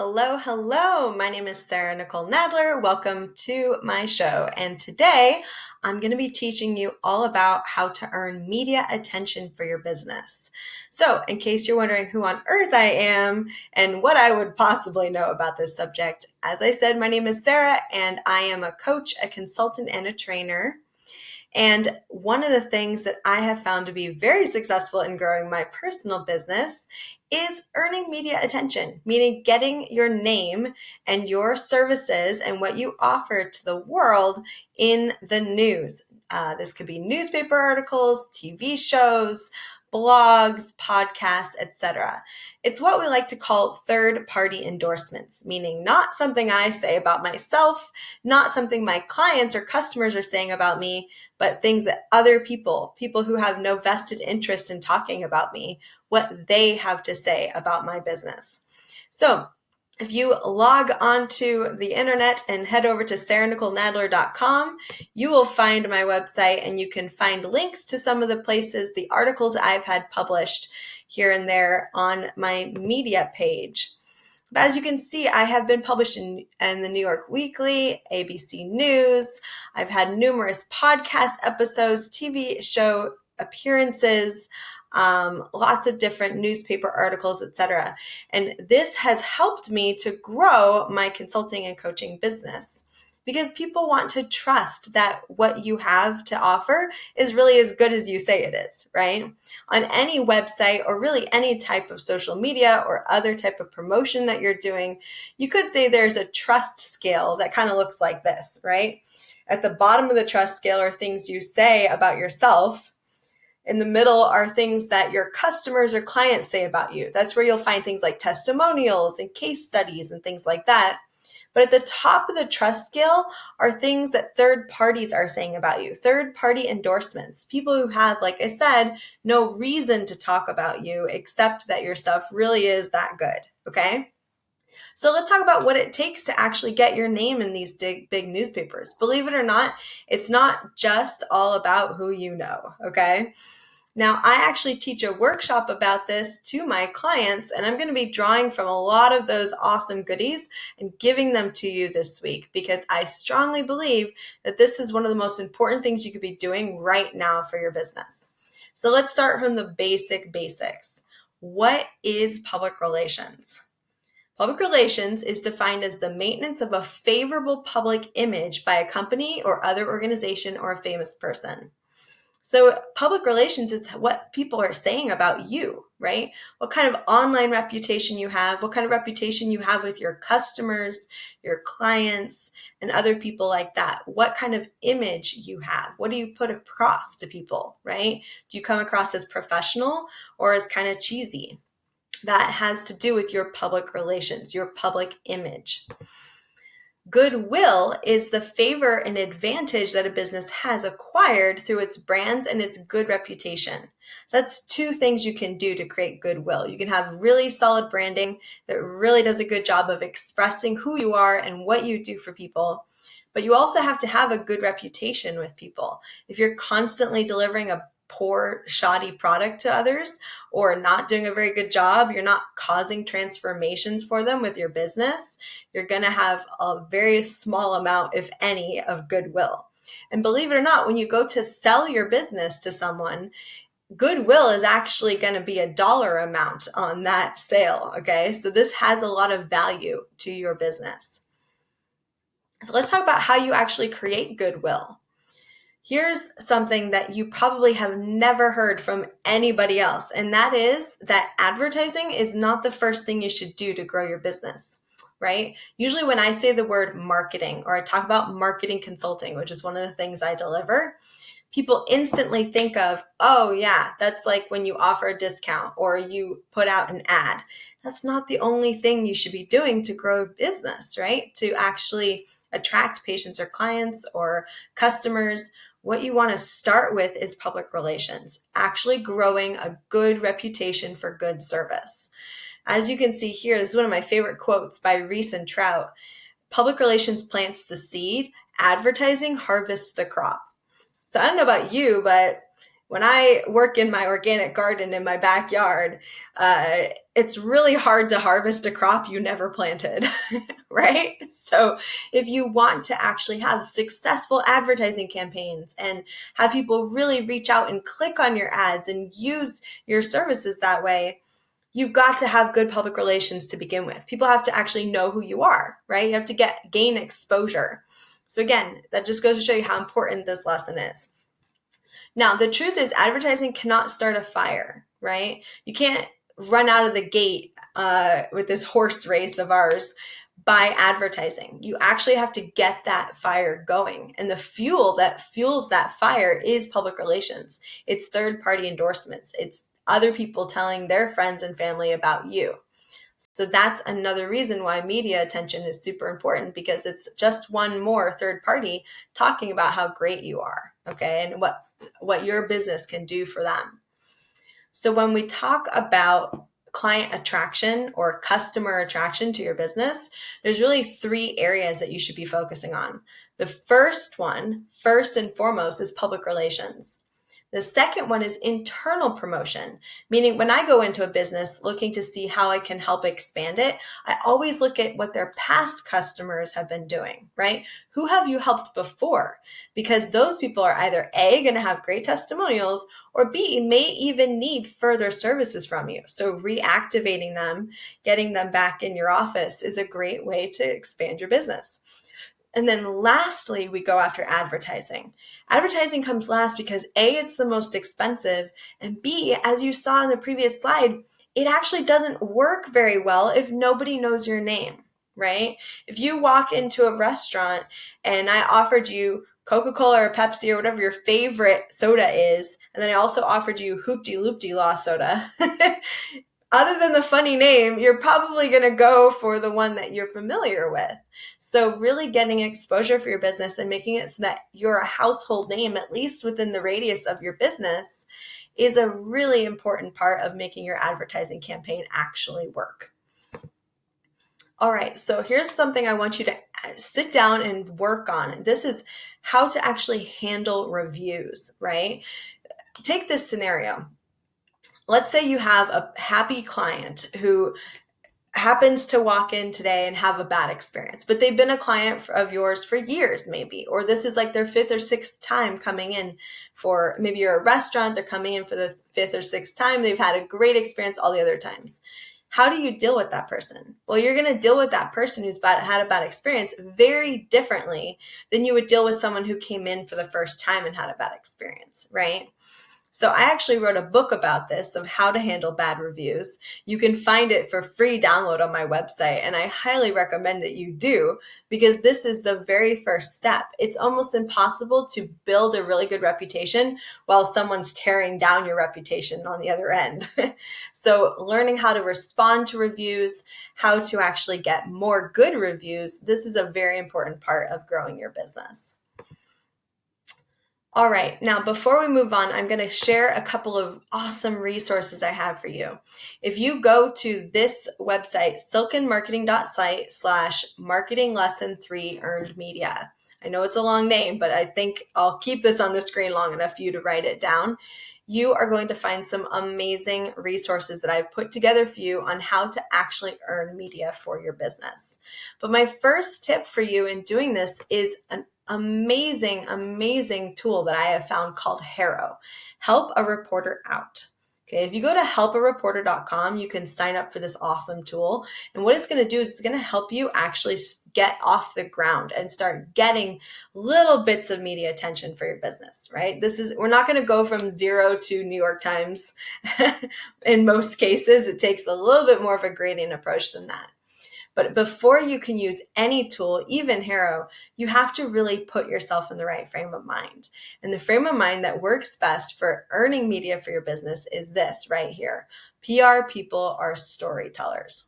Hello, hello. My name is Sarah Nicole Nadler. Welcome to my show. And today I'm going to be teaching you all about how to earn media attention for your business. So in case you're wondering who on earth I am and what I would possibly know about this subject, as I said, my name is Sarah and I am a coach, a consultant, and a trainer. And one of the things that I have found to be very successful in growing my personal business is earning media attention, meaning getting your name and your services and what you offer to the world in the news. This could be newspaper articles, TV shows, blogs, podcasts, etc. It's what we like to call third-party endorsements, meaning not something I say about myself, not something my clients or customers are saying about me, but things that other people who have no vested interest in talking about me, what they have to say about my business. So if you log onto the internet and head over to sarahnicolenadler.com, you will find my website and you can find links to some of the places, the articles I've had published here and there on my media page. But as you can see, I have been published in the New York Weekly, ABC News. I've had numerous podcast episodes, TV show appearances, lots of different newspaper articles, etc. And this has helped me to grow my consulting and coaching business because people want to trust that what you have to offer is really as good as you say it is, right? On any website or really any type of social media or other type of promotion that you're doing, you could say there's a trust scale that kind of looks like this, right? At the bottom of the trust scale are things you say about yourself. In the middle are things that your customers or clients say about you. That's where you'll find things like testimonials and case studies and things like that. But at the top of the trust scale are things that third parties are saying about you, third-party endorsements, people who have, like I said, no reason to talk about you except that your stuff really is that good, okay? So let's talk about what it takes to actually get your name in these big newspapers. Believe it or not, it's not just all about who you know, okay? Now, I actually teach a workshop about this to my clients, and I'm going to be drawing from a lot of those awesome goodies and giving them to you this week because I strongly believe that this is one of the most important things you could be doing right now for your business. So let's start from the basics. What is public relations? Public relations is defined as the maintenance of a favorable public image by a company or other organization or a famous person. So public relations is what people are saying about you, right? What kind of online reputation you have, what kind of reputation you have with your customers, your clients, and other people like that. What kind of image you have. What do you put across to people, right? Do you come across as professional or as kind of cheesy? That has to do with your public relations, your public image. Goodwill is the favor and advantage that a business has acquired through its brands and its good reputation. So that's two things you can do to create goodwill. You can have really solid branding that really does a good job of expressing who you are and what you do for people. But you also have to have a good reputation with people. If you're constantly delivering a poor, shoddy product to others or not doing a very good job, you're not causing transformations for them with your business, you're going to have a very small amount, if any, of goodwill. And believe it or not, when you go to sell your business to someone, goodwill is actually going to be a dollar amount on that sale, okay? So this has a lot of value to your business. So let's talk about how you actually create goodwill. Here's something that you probably have never heard from anybody else, and that is that advertising is not the first thing you should do to grow your business, right? Usually when I say the word marketing or I talk about marketing consulting, which is one of the things I deliver, people instantly think of, oh yeah, that's like when you offer a discount or you put out an ad. That's not the only thing you should be doing to grow a business, right? To actually attract patients or clients or customers. What you want to start with is public relations, actually growing a good reputation for good service. As you can see here, this is one of my favorite quotes by Reese and Trout. Public relations plants the seed, advertising harvests the crop. So I don't know about you, but when I work in my organic garden in my backyard, it's really hard to harvest a crop you never planted, right? So if you want to actually have successful advertising campaigns and have people really reach out and click on your ads and use your services that way, you've got to have good public relations to begin with. People have to actually know who you are, right? You have to gain exposure. So again, that just goes to show you how important this lesson is. Now, the truth is advertising cannot start a fire, right? You can't run out of the gate with this horse race of ours by advertising. You actually have to get that fire going. And the fuel that fuels that fire is public relations. It's third-party endorsements. It's other people telling their friends and family about you. So that's another reason why media attention is super important, because it's just one more third party talking about how great you are, okay, and what your business can do for them. So when we talk about client attraction or customer attraction to your business, there's really 3 areas that you should be focusing on. The first one, first and foremost, is public relations. The second one is internal promotion, meaning when I go into a business looking to see how I can help expand it, I always look at what their past customers have been doing, right? Who have you helped before? Because those people are either A, going to have great testimonials, or B, may even need further services from you. So reactivating them, getting them back in your office is a great way to expand your business. And then lastly, we go after advertising. Advertising comes last because A, it's the most expensive, and B, as you saw in the previous slide, it actually doesn't work very well if nobody knows your name, right? If you walk into a restaurant and I offered you Coca-Cola or Pepsi or whatever your favorite soda is, and then I also offered you Hoopty-Loopty-Law soda, other than the funny name, you're probably going to go for the one that you're familiar with. So really getting exposure for your business and making it so that you're a household name, at least within the radius of your business, is a really important part of making your advertising campaign actually work. All right, so here's something I want you to sit down and work on. This is how to actually handle reviews, right? Take this scenario. Let's say you have a happy client who happens to walk in today and have a bad experience, but they've been a client of yours for years maybe, or this is like their 5th or 6th time coming in for, maybe you're a restaurant, they're coming in for the 5th or 6th time, they've had a great experience all the other times. How do you deal with that person? Well, you're going to deal with that person who's had a bad experience very differently than you would deal with someone who came in for the first time and had a bad experience, right? So I actually wrote a book about this, of how to handle bad reviews. You can find it for free download on my website, and I highly recommend that you do, because this is the very first step. It's almost impossible to build a really good reputation while someone's tearing down your reputation on the other end. So learning how to respond to reviews, how to actually get more good reviews, this is a very important part of growing your business. All right, now before we move on, I'm going to share a couple of awesome resources I have for you. If you go to this website, silkenmarketing.site/marketing lesson3 earned media. I know it's a long name, but I think I'll keep this on the screen long enough for you to write it down. You are going to find some amazing resources that I've put together for you on how to actually earn media for your business. But my first tip for you in doing this is an amazing tool that I have found called HARO, Help a Reporter Out. Okay, if you go to helpareporter.com, you can sign up for this awesome tool. And what it's going to do is it's going to help you actually get off the ground and start getting little bits of media attention for your business, right? We're not going to go from 0 to New York Times. In most cases, it takes a little bit more of a gradient approach than that. But before you can use any tool, even HARO, you have to really put yourself in the right frame of mind. And the frame of mind that works best for earning media for your business is this right here. PR people are storytellers.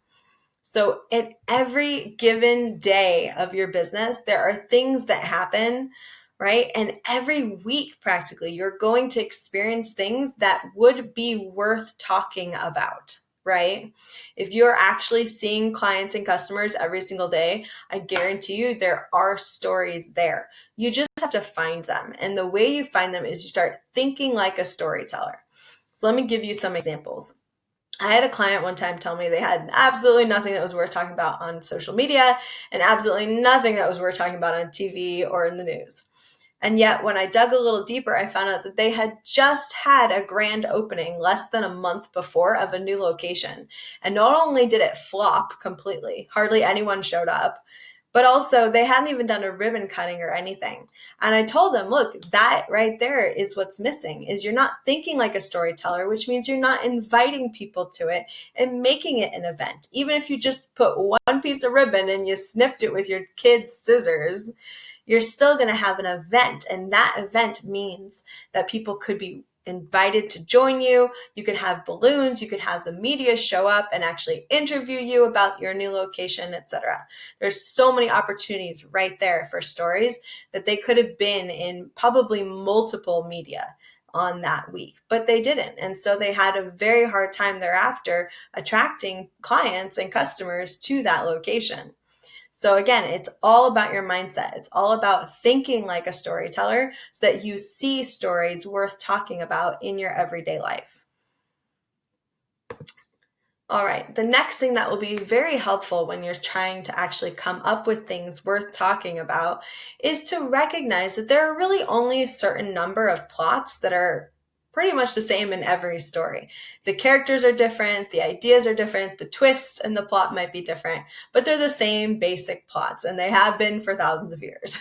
So at every given day of your business, there are things that happen, right? And every week, practically, you're going to experience things that would be worth talking about. right? If you're actually seeing clients and customers every single day, I guarantee you there are stories there. You just have to find them. And the way you find them is you start thinking like a storyteller. So let me give you some examples. I had a client one time tell me they had absolutely nothing that was worth talking about on social media and absolutely nothing that was worth talking about on TV or in the news. And yet, when I dug a little deeper, I found out that they had just had a grand opening less than a month before of a new location. And not only did it flop completely, hardly anyone showed up, but also they hadn't even done a ribbon cutting or anything. And I told them, look, that right there is what's missing, is you're not thinking like a storyteller, which means you're not inviting people to it and making it an event. Even if you just put one piece of ribbon and you snipped it with your kid's scissors, you're still going to have an event. And that event means that people could be invited to join you. You could have balloons, you could have the media show up and actually interview you about your new location, etc. There's so many opportunities right there for stories that they could have been in probably multiple media on that week, but they didn't. And so they had a very hard time thereafter attracting clients and customers to that location. So again, it's all about your mindset. It's all about thinking like a storyteller so that you see stories worth talking about in your everyday life. All right, the next thing that will be very helpful when you're trying to actually come up with things worth talking about is to recognize that there are really only a certain number of plots that are pretty much the same in every story. The characters are different, the ideas are different, the twists and the plot might be different, but they're the same basic plots, and they have been for thousands of years.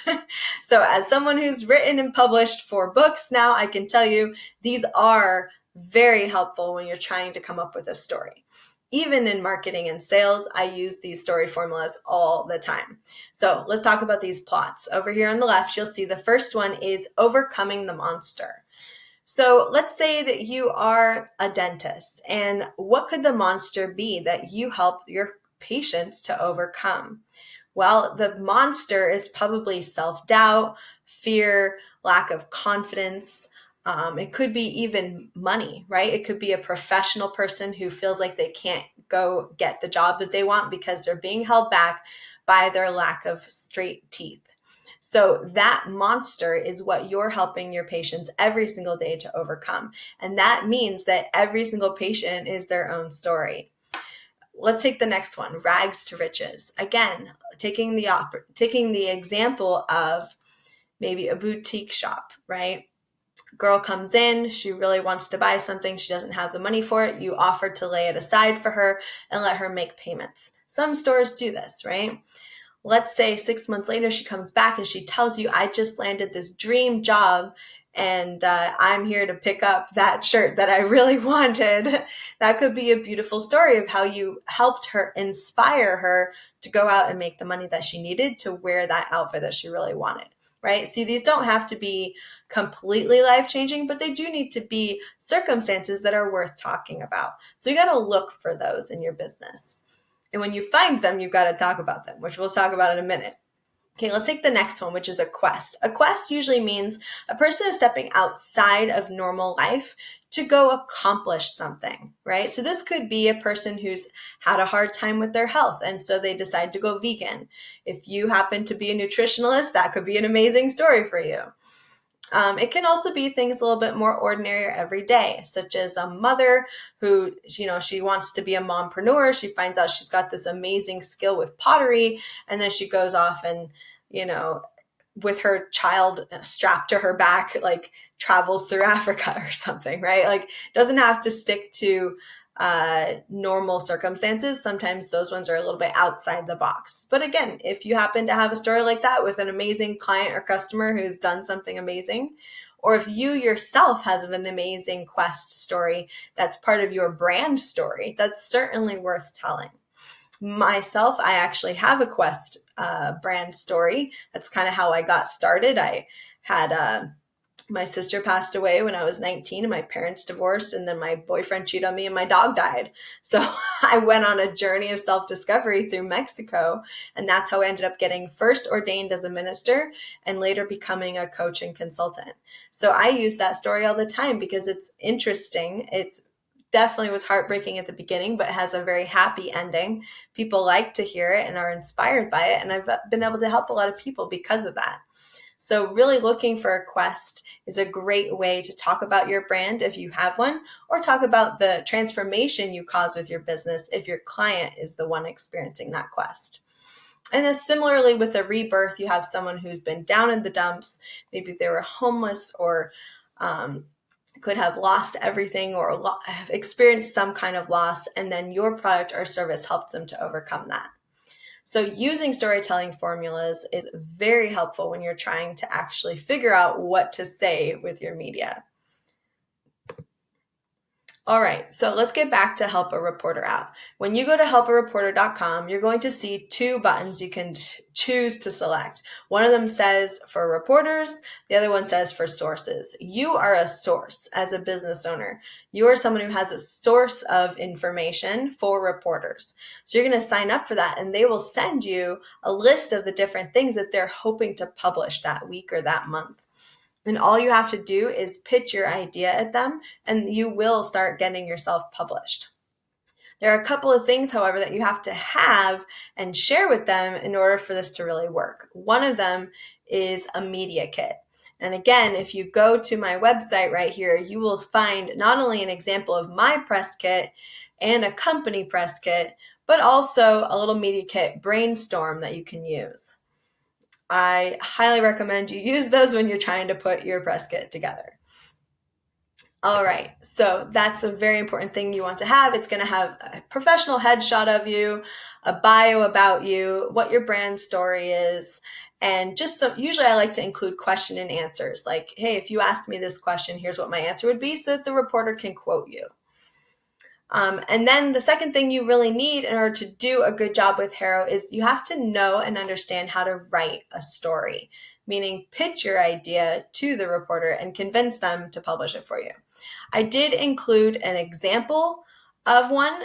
So as someone who's written and published 4 books now, I can tell you these are very helpful when you're trying to come up with a story. Even in marketing and sales, I use these story formulas all the time. So let's talk about these plots. Over here on the left, you'll see the first one is overcoming the monster. So let's say that you are a dentist, and what could the monster be that you help your patients to overcome? Well, the monster is probably self-doubt, fear, lack of confidence. It could be even money, right? It could be a professional person who feels like they can't go get the job that they want because they're being held back by their lack of straight teeth. So that monster is what you're helping your patients every single day to overcome. And that means that every single patient is their own story. Let's take the next one, rags to riches. Again, taking the example of maybe a boutique shop, right? Girl comes in, she really wants to buy something, she doesn't have the money for it. You offer to lay it aside for her and let her make payments. Some stores do this, right? Let's say 6 months later, she comes back and she tells you, I just landed this dream job and I'm here to pick up that shirt that I really wanted. That could be a beautiful story of how you helped her, inspire her to go out and make the money that she needed to wear that outfit that she really wanted, right? See, these don't have to be completely life-changing, but they do need to be circumstances that are worth talking about. So you got to look for those in your business. And when you find them, you've got to talk about them, which we'll talk about in a minute. Okay, let's take the next one, which is a quest. A quest usually means a person is stepping outside of normal life to go accomplish something, right? So this could be a person who's had a hard time with their health, and so they decide to go vegan. If you happen to be a nutritionalist, that could be an amazing story for you. It can also be things a little bit more ordinary or everyday, such as a mother who, she wants to be a mompreneur. She finds out she's got this amazing skill with pottery, and then she goes off and, with her child strapped to her back, like travels through Africa or something, right? Like doesn't have to stick to normal circumstances. Sometimes those ones are a little bit outside the box. But again, if you happen to have a story like that with an amazing client or customer who's done something amazing, or if you yourself has an amazing quest story that's part of your brand story, that's certainly worth telling. Myself, I actually have a quest brand story. That's kind of how I got started. I had my sister passed away when I was 19 and my parents divorced, and then my boyfriend cheated on me and my dog died. So I went on a journey of self-discovery through Mexico, and that's how I ended up getting first ordained as a minister and later becoming a coach and consultant. So I use that story all the time because it's interesting. It's definitely was heartbreaking at the beginning, but has a very happy ending. People like to hear it and are inspired by it, and I've been able to help a lot of people because of that. So really looking for a quest is a great way to talk about your brand if you have one, or talk about the transformation you cause with your business if your client is the one experiencing that quest. And then similarly with a rebirth, you have someone who's been down in the dumps. Maybe they were homeless or could have lost everything or have experienced some kind of loss, and then your product or service helped them to overcome that. So using storytelling formulas is very helpful when you're trying to actually figure out what to say with your media. All right, so let's get back to Help a Reporter Out. When you go to helpareporter.com, you're going to see two buttons you can choose to select. One of them says for reporters, the other one says for sources. You are a source as a business owner. You are someone who has a source of information for reporters. So you're going to sign up for that, and they will send you a list of the different things that they're hoping to publish that week or that month. And all you have to do is pitch your idea at them, and you will start getting yourself published. There are a couple of things, however, that you have to have and share with them in order for this to really work. One of them is a media kit. And again, if you go to my website right here, you will find not only an example of my press kit and a company press kit, but also a little media kit brainstorm that you can use. I highly recommend you use those when you're trying to put your press kit together. All right, so that's a very important thing you want to have. It's going to have a professional headshot of you, a bio about you, what your brand story is, and just usually I like to include question and answers. Like, hey, if you asked me this question, here's what my answer would be, so that the reporter can quote you. And then the second thing you really need in order to do a good job with HARO is you have to know and understand how to write a story, meaning pitch your idea to the reporter and convince them to publish it for you. I did include an example of one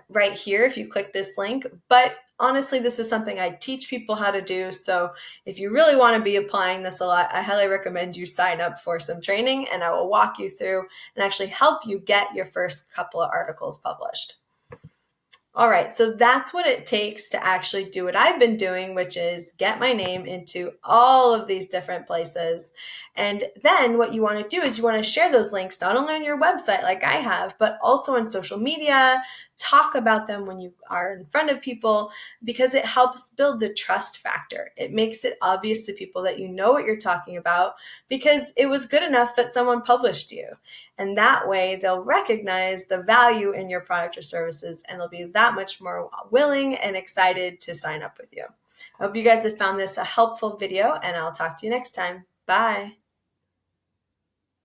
right here if you click this link, but honestly, this is something I teach people how to do. So if you really want to be applying this a lot, I highly recommend you sign up for some training, and I will walk you through and actually help you get your first couple of articles published. All right, so that's what it takes to actually do what I've been doing, which is get my name into all of these different places. And then what you want to do is you want to share those links not only on your website like I have, but also on social media, talk about them when you are in front of people, because it helps build the trust factor. It makes it obvious to people that you know what you're talking about because it was good enough that someone published you. And that way they'll recognize the value in your product or services, and they'll be that much more willing and excited to sign up with you. I hope you guys have found this a helpful video, and I'll talk to you next time. Bye.